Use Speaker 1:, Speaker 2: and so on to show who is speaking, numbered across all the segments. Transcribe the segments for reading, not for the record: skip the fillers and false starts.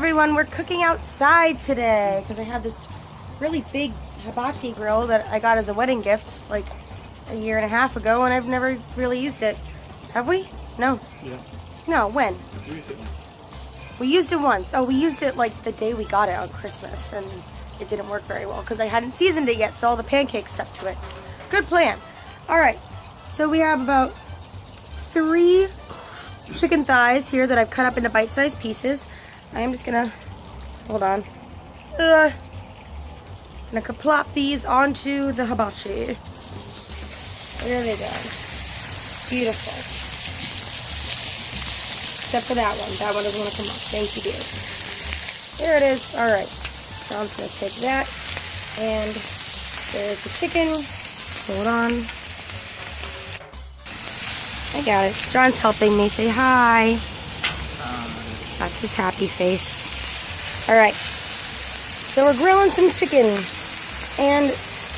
Speaker 1: everyone, we're cooking outside today because I have this really big hibachi grill that I got as a wedding gift like a year and a half ago, and I've never really used it. Have we? No.
Speaker 2: Yeah.
Speaker 1: No, when?
Speaker 2: We used it once.
Speaker 1: We used it once. Oh, we used it like the day we got it on Christmas, and it didn't work very well because I hadn't seasoned it yet, so all the pancakes stuck to it. Good plan. All right, so we have about 3 chicken thighs here that I've cut up into bite-sized pieces. I am just gonna, hold on. I'm gonna plop these onto the hibachi. There they go. Beautiful. Except for that one. That one doesn't want to come off. Thank you, dear. There it is. All right. John's gonna take that. And there's the chicken. Hold on. I got it. John's helping me. Say hi. That's his happy face. All right. So we're grilling some chicken. And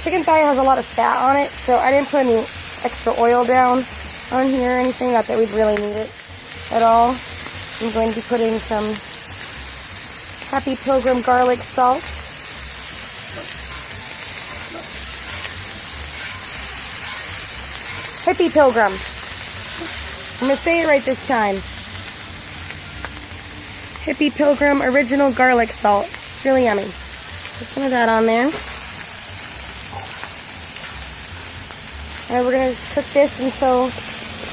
Speaker 1: chicken thigh has a lot of fat on it, so I didn't put any extra oil down on here or anything. Not that we'd really need it at all. I'm going to be putting some Happy Pilgrim garlic salt. Happy Pilgrim. I'm going to say it right this time. Happy Pilgrim original garlic salt. It's really yummy. Put some of that on there. And we're going to cook this until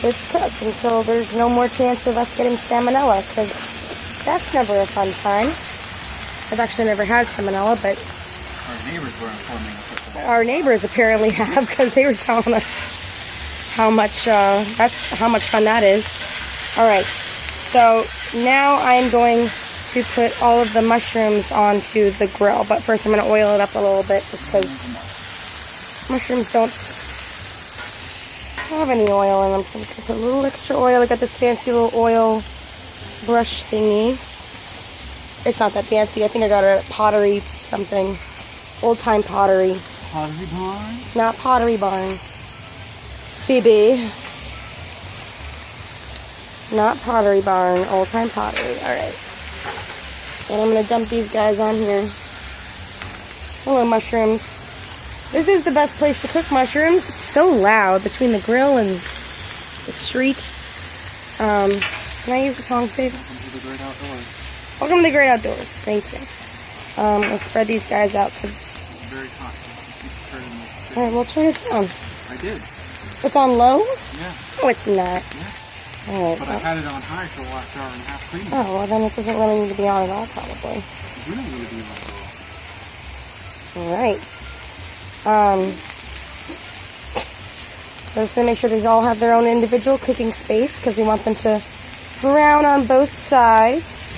Speaker 1: it's cooked, until there's no more chance of us getting salmonella, because that's never a fun time. I've actually never had salmonella, but
Speaker 2: our neighbors were informing us of that.
Speaker 1: Our neighbors apparently have, because they were telling us how much fun that is. All right, so now I'm going to put all of the mushrooms onto the grill, but first I'm going to oil it up a little bit, just because mushrooms don't have any oil in them, so I'm just going to put a little extra oil. I got this fancy little oil brush thingy. It's not that fancy. I think I got it at Pottery something. Old time Pottery.
Speaker 2: Pottery Barn?
Speaker 1: Not Pottery Barn. Phoebe. Not Pottery Barn. Old time Pottery. Alright. And I'm going to dump these guys on here. Hello, mushrooms. This is the best place to cook mushrooms. It's so loud between the grill and the street. Can I use the tongs, babe?
Speaker 2: Welcome to the great outdoors.
Speaker 1: Welcome to the great outdoors. Thank you. Let's spread these guys out.
Speaker 2: It's very hot.
Speaker 1: Alright, we'll turn it down.
Speaker 2: I did.
Speaker 1: It's on low?
Speaker 2: Yeah.
Speaker 1: No, it's not.
Speaker 2: Yeah.
Speaker 1: Alright.
Speaker 2: But I had it on high for the last hour and a half cleaning.
Speaker 1: Oh, well then it doesn't really need to be on at all, probably.
Speaker 2: We don't need to be like that.
Speaker 1: Alright. So just gonna make sure they all have their own individual cooking space, because we want them to brown on both sides.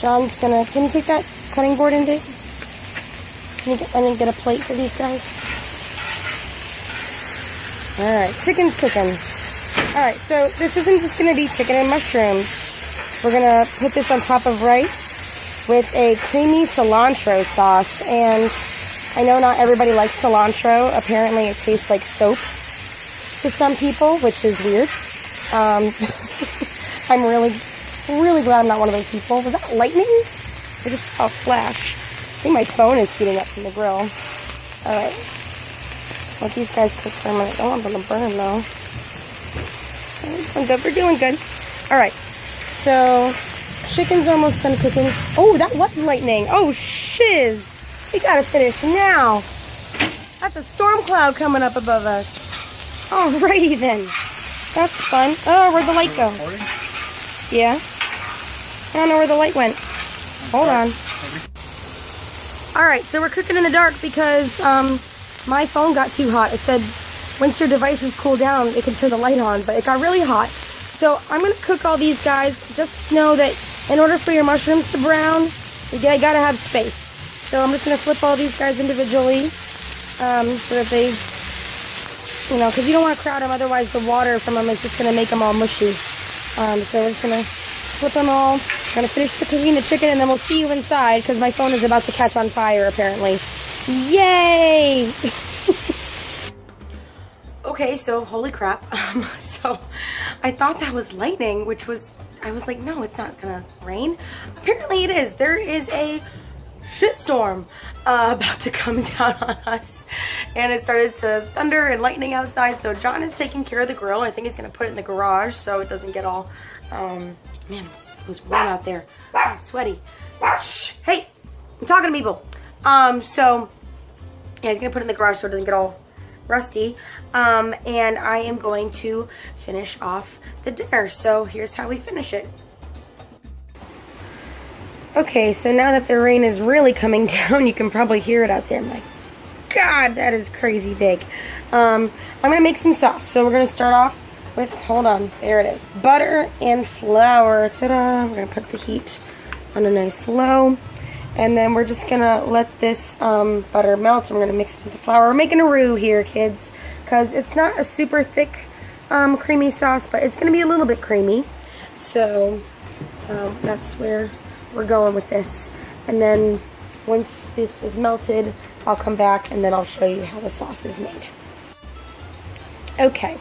Speaker 1: John's gonna, can you take that cutting board in, Dave? I need to get a plate for these guys. Alright, chicken's cooking. Alright, so this isn't just gonna be chicken and mushrooms. We're gonna put this on top of rice with a creamy cilantro sauce, and I know not everybody likes cilantro. Apparently it tastes like soap to some people, which is weird. I'm really glad I'm not one of those people. Was that lightning? I just saw a flash. I think my phone is heating up from the grill. Alright. Let these guys cook for a minute. I don't want them to burn though. Doing good. We're doing good. Alright. So chicken's almost done cooking. Oh, that was lightning. Oh, shiz. We gotta finish now. That's a storm cloud coming up above us. Alrighty then. That's fun. Oh, where'd the light go? Yeah. I don't know where the light went. Hold on. Alright, so we're cooking in the dark because my phone got too hot. It said once your devices cool down, it can turn the light on, but it got really hot. So I'm going to cook all these guys. Just know that in order for your mushrooms to brown, you gotta have space. So I'm just going to flip all these guys individually so that they, you know, because you don't want to crowd them, otherwise the water from them is just going to make them all mushy. So we're just going to flip them all. I'm going to finish cooking the chicken, and then we'll see you inside because my phone is about to catch on fire, apparently. Yay! Okay, so holy crap. So I thought that was lightning, which was I was like, no, it's not gonna rain. Apparently it is. There is a shitstorm about to come down on us, and it started to thunder and lightning outside. So John is taking care of the grill. I think he's gonna put it in the garage so it doesn't get all man, it was warm out there. I'm sweaty. Shh. Hey, I'm talking to people. So yeah, he's gonna put it in the garage so it doesn't get all rusty. And I am going to finish off the dinner. So here's how we finish it. Okay, so now that the rain is really coming down, you can probably hear it out there. My God, that is crazy big. I'm gonna make some sauce. So we're gonna start off with, hold on, there it is, butter and flour. Ta-da! We're gonna put the heat on a nice low, and then we're just gonna let this butter melt, and we're gonna mix it with the flour. We're making a roux here, kids, because it's not a super thick creamy sauce, but it's gonna be a little bit creamy. So that's where we're going with this. And then once this is melted, I'll come back and then I'll show you how the sauce is made. Okay,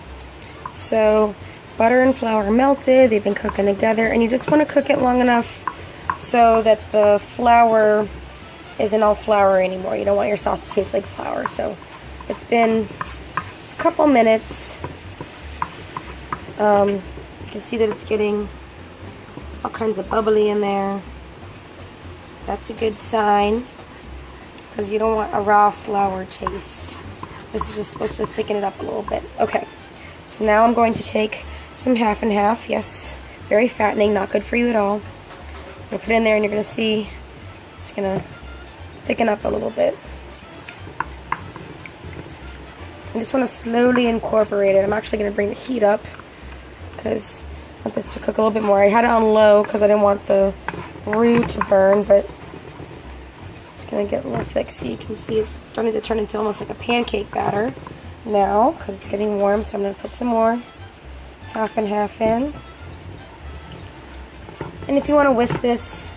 Speaker 1: so butter and flour melted, they've been cooking together, and you just want to cook it long enough so that the flour isn't all flour anymore. You don't want your sauce to taste like flour. So it's been a couple minutes. You can see that it's getting all kinds of bubbly in there. That's a good sign, because you don't want a raw flour taste. This is just supposed to thicken it up a little bit. Okay, so now I'm going to take some half and half. Yes, very fattening, not good for you at all. I'm going to put it in there, and you're going to see it's going to thicken up a little bit. I just want to slowly incorporate it. I'm actually going to bring the heat up because I want this to cook a little bit more. I had it on low because I didn't want the roux to burn, but it's going to get a little thick. So you can see it's starting to turn into almost like a pancake batter now because it's getting warm. So I'm going to put some more half and half in. And if you want to whisk this,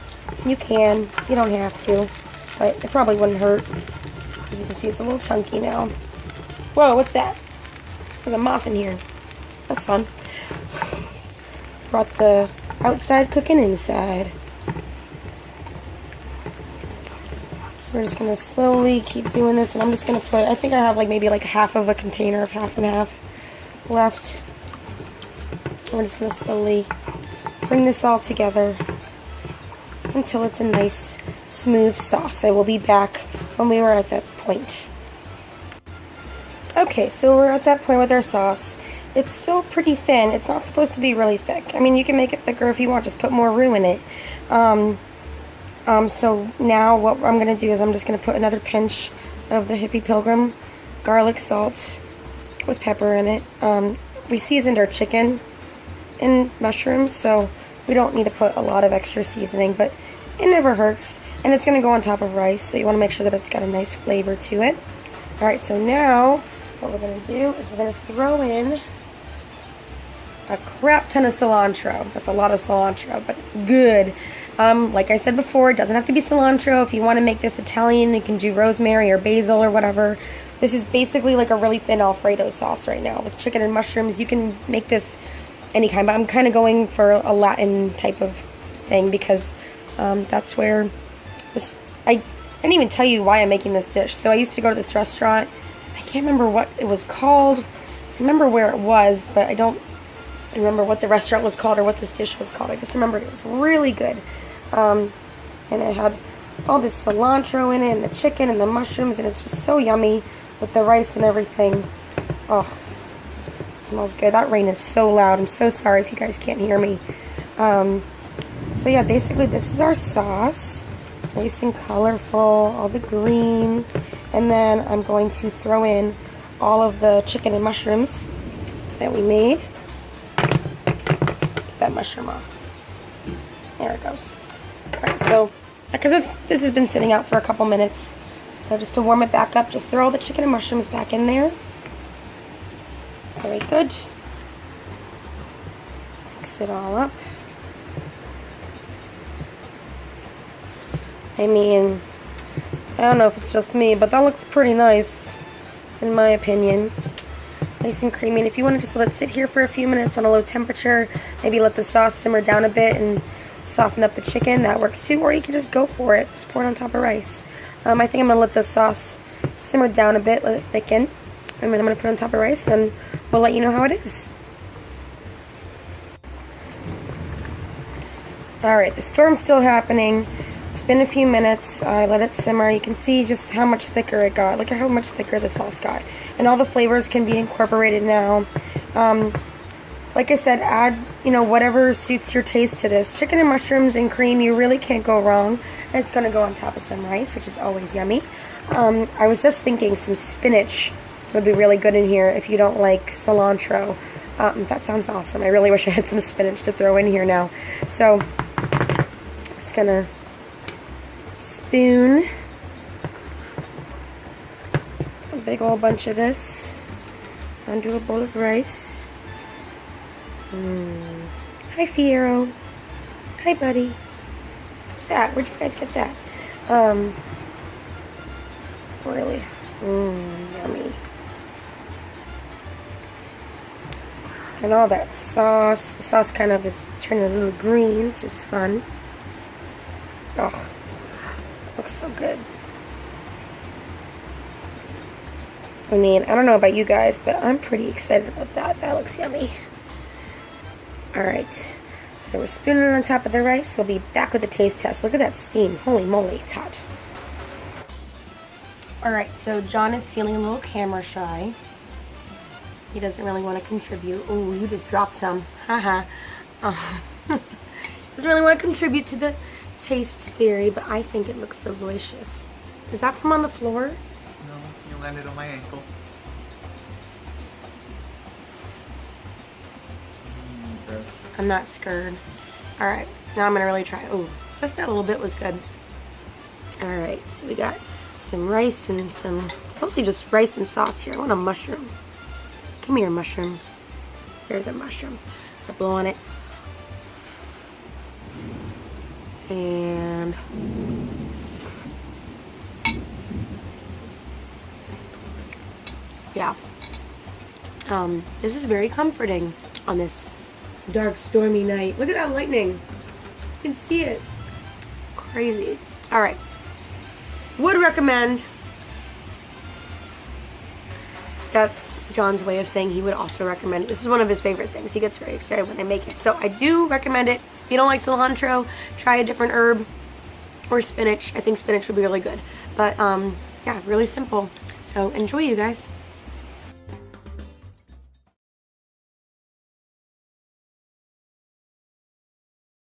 Speaker 1: you can. You don't have to, but it probably wouldn't hurt. As you can see, it's a little chunky now. Whoa, what's that? There's a moth in here. That's fun. Brought the outside cooking inside. So we're just going to slowly keep doing this, and I'm just going to put, I think I have like maybe like half of a container of half and half left. We're just going to slowly bring this all together until it's a nice smooth sauce. I will be back when we are at that point. Okay, so we're at that point with our sauce. It's still pretty thin. It's not supposed to be really thick. I mean, you can make it thicker if you want. Just put more roux in it. So now what I'm going to do is I'm just going to put another pinch of the Hippie Pilgrim garlic salt with pepper in it. We seasoned our chicken and mushrooms, so we don't need to put a lot of extra seasoning, but it never hurts. And it's going to go on top of rice, so you want to make sure that it's got a nice flavor to it. Alright, so now what we're going to do is we're going to throw in a crap ton of cilantro. That's a lot of cilantro, but it's good. Like I said before, it doesn't have to be cilantro. If you want to make this Italian, you can do rosemary or basil or whatever. This is basically like a really thin Alfredo sauce right now with chicken and mushrooms. You can make this any kind, but I'm kind of going for a Latin type of thing because that's where this, I didn't even tell you why I'm making this dish. So I used to go to this restaurant. I can't remember what it was called. I remember where it was, but I don't remember what the restaurant was called or what this dish was called. I just remembered it was really good. And it had all this cilantro in it and the chicken and the mushrooms, and it's just so yummy with the rice and everything. Oh, it smells good. That rain is so loud. I'm so sorry if you guys can't hear me. So yeah, basically this is our sauce. It's nice and colorful, all the green. And then I'm going to throw in all of the chicken and mushrooms that we made. Get that mushroom off. There it goes. Alright, so, because this has been sitting out for a couple minutes, so just to warm it back up, just throw all the chicken and mushrooms back in there. Very good. Mix it all up. I mean, I don't know if it's just me, but that looks pretty nice, in my opinion. nice and creamy. And if you want to just let it sit here for a few minutes on a low temperature, maybe let the sauce simmer down a bit and soften up the chicken, that works too. Or you can just go for it, just pour it on top of rice. I think I'm going to let the sauce simmer down a bit, let it thicken, and then I'm going to put it on top of rice, and we'll let you know how it is. Alright, the storm's still happening. It's been a few minutes. I let it simmer. You can see just how much thicker it got. Look at how much thicker the sauce got. And all the flavors can be incorporated now. Like I said, add, whatever suits your taste to this. Chicken and mushrooms and cream, you really can't go wrong. And it's going to go on top of some rice, which is always yummy. I was just thinking some spinach would be really good in here if you don't like cilantro. That sounds awesome. I really wish I had some spinach to throw in here now. So, I'm just going to spoon a big old bunch of this onto a bowl of rice. Hi, Fiero. Hi, buddy. What's that? Where'd you guys get that? Really? Yummy. And all that sauce. The sauce kind of is turning a little green, which is fun. Oh, looks so good. I mean, I don't know about you guys, but I'm pretty excited about that. That looks yummy. Alright, so we're spooning it on top of the rice. We'll be back with the taste test. Look at that steam. Holy moly, it's hot. Alright, so John is feeling a little camera shy. He doesn't really want to contribute. Oh, you just dropped some. Haha. Doesn't really want to contribute to the taste theory, but I think it looks delicious. Is that from on the floor?
Speaker 2: No, you landed on my ankle.
Speaker 1: I'm not scared. Alright, now I'm going to really try. Oh, just that little bit was good. Alright, so we got some rice and some, it's mostly just rice and sauce here. I want a mushroom. Come here, mushroom. There's a mushroom. I blow on it. And yeah. This is very comforting on this dark, stormy night. Look at that lightning. You can see it. Crazy. Alright. Would recommend. That's John's way of saying he would also recommend it. This is one of his favorite things. He gets very excited when I make it. So I do recommend it. If you don't like cilantro, try a different herb or spinach. I think spinach would be really good. But yeah, really simple. So enjoy, you guys.